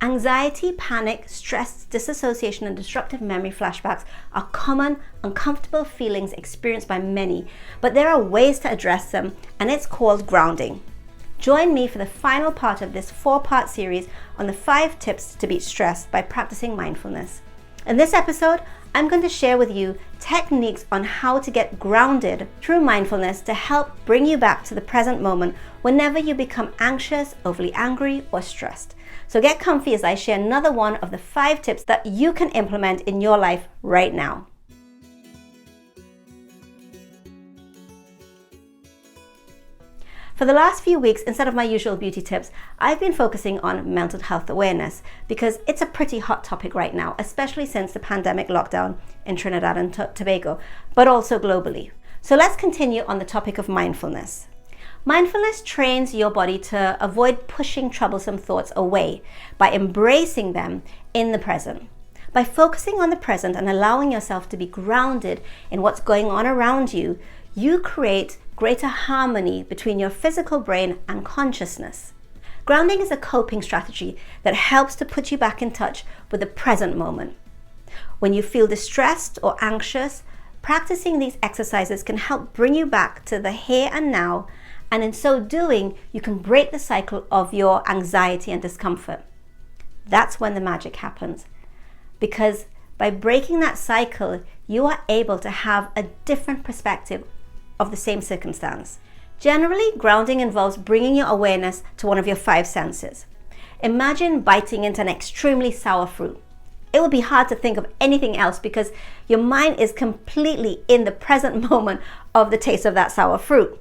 Anxiety, panic, stress, dissociation, and disruptive memory flashbacks are common, uncomfortable feelings experienced by many, but there are ways to address them, and it's called grounding. Join me for the final part of this 4-part series on the 5 tips to beat stress by practicing mindfulness. In this episode, I'm going to share with you techniques on how to get grounded through mindfulness to help bring you back to the present moment whenever you become anxious, overly angry, or stressed. So get comfy as I share another one of the 5 tips that you can implement in your life right now. For the last few weeks, instead of my usual beauty tips, I've been focusing on mental health awareness because it's a pretty hot topic right now, especially since the pandemic lockdown in Trinidad and Tobago, but also globally. So let's continue on the topic of mindfulness. Mindfulness trains your body to avoid pushing troublesome thoughts away by embracing them in the present. By focusing on the present and allowing yourself to be grounded in what's going on around you, you create greater harmony between your physical brain and consciousness. Grounding is a coping strategy that helps to put you back in touch with the present moment. When you feel distressed or anxious, practicing these exercises can help bring you back to the here and now, and in so doing, you can break the cycle of your anxiety and discomfort. That's when the magic happens. Because by breaking that cycle, you are able to have a different perspective of the same circumstance. Generally, grounding involves bringing your awareness to one of your 5 senses. Imagine biting into an extremely sour fruit. It would be hard to think of anything else because your mind is completely in the present moment of the taste of that sour fruit.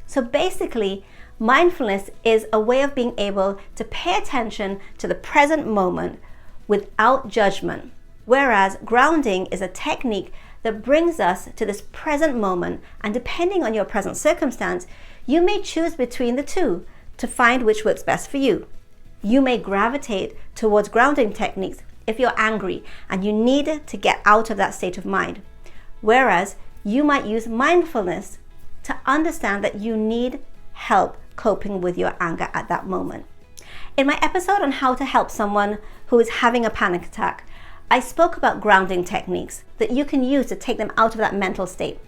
So basically, mindfulness is a way of being able to pay attention to the present moment without judgment, whereas grounding is a technique that brings us to this present moment, and depending on your present circumstance, you may choose between the two to find which works best for you. You may gravitate towards grounding techniques if you're angry and you need to get out of that state of mind, whereas you might use mindfulness to understand that you need help coping with your anger at that moment. In my episode on how to help someone who is having a panic attack, I spoke about grounding techniques that you can use to take them out of that mental state.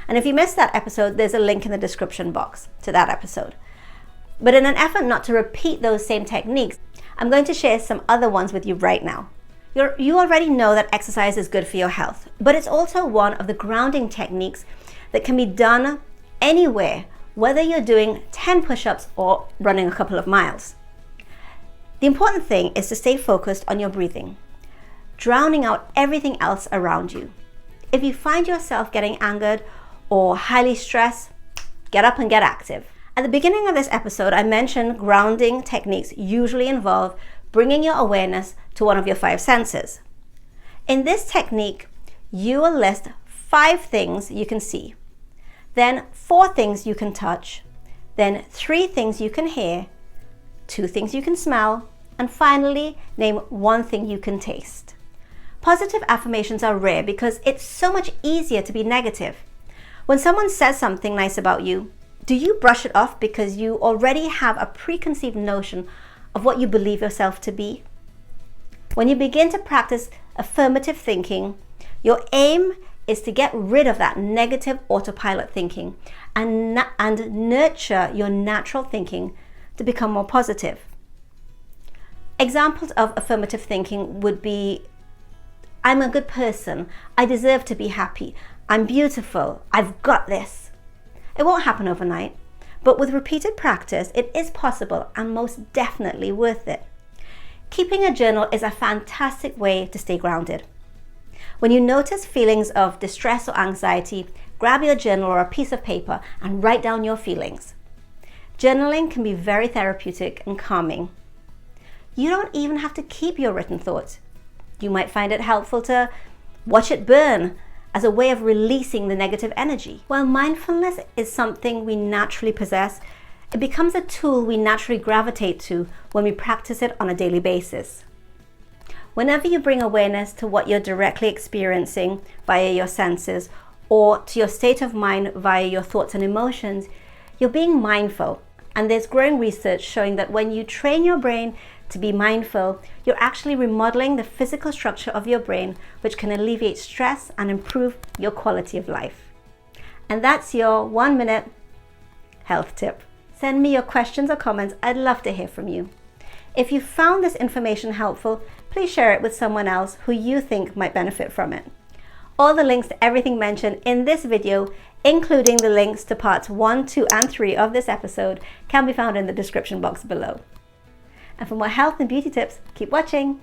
And if you missed that episode, there's a link in the description box to that episode. But in an effort not to repeat those same techniques, I'm going to share some other ones with you right now. You already know that exercise is good for your health, but it's also one of the grounding techniques that can be done anywhere, whether you're doing 10 push-ups or running a couple of miles. The important thing is to stay focused on your breathing, drowning out everything else around you. If you find yourself getting angered or highly stressed, get up and get active. At the beginning of this episode, I mentioned grounding techniques usually involve bringing your awareness to one of your 5 senses. In this technique, you will list 5 things you can see, then 4 things you can touch, then 3 things you can hear, 2 things you can smell, and finally, name 1 thing you can taste. Positive affirmations are rare because it's so much easier to be negative. When someone says something nice about you, do you brush it off because you already have a preconceived notion of what you believe yourself to be? When you begin to practice affirmative thinking, your aim is to get rid of that negative autopilot thinking and nurture your natural thinking to become more positive. Examples of affirmative thinking would be, I'm a good person, I deserve to be happy, I'm beautiful, I've got this. It won't happen overnight, but with repeated practice, it is possible and most definitely worth it. Keeping a journal is a fantastic way to stay grounded. When you notice feelings of distress or anxiety, grab your journal or a piece of paper and write down your feelings. Journaling can be very therapeutic and calming. You don't even have to keep your written thoughts. You might find it helpful to watch it burn as a way of releasing the negative energy. While mindfulness is something we naturally possess, it becomes a tool we naturally gravitate to when we practice it on a daily basis. Whenever you bring awareness to what you're directly experiencing via your senses or to your state of mind via your thoughts and emotions, you're being mindful. And there's growing research showing that when you train your brain to be mindful, you're actually remodeling the physical structure of your brain, which can alleviate stress and improve your quality of life. And that's your 1 minute health tip. Send me your questions or comments. I'd love to hear from you. If you found this information helpful, please share it with someone else who you think might benefit from it. All the links to everything mentioned in this video, including the links to parts 1, 2, and 3 of this episode, can be found in the description box below. And for more health and beauty tips, keep watching.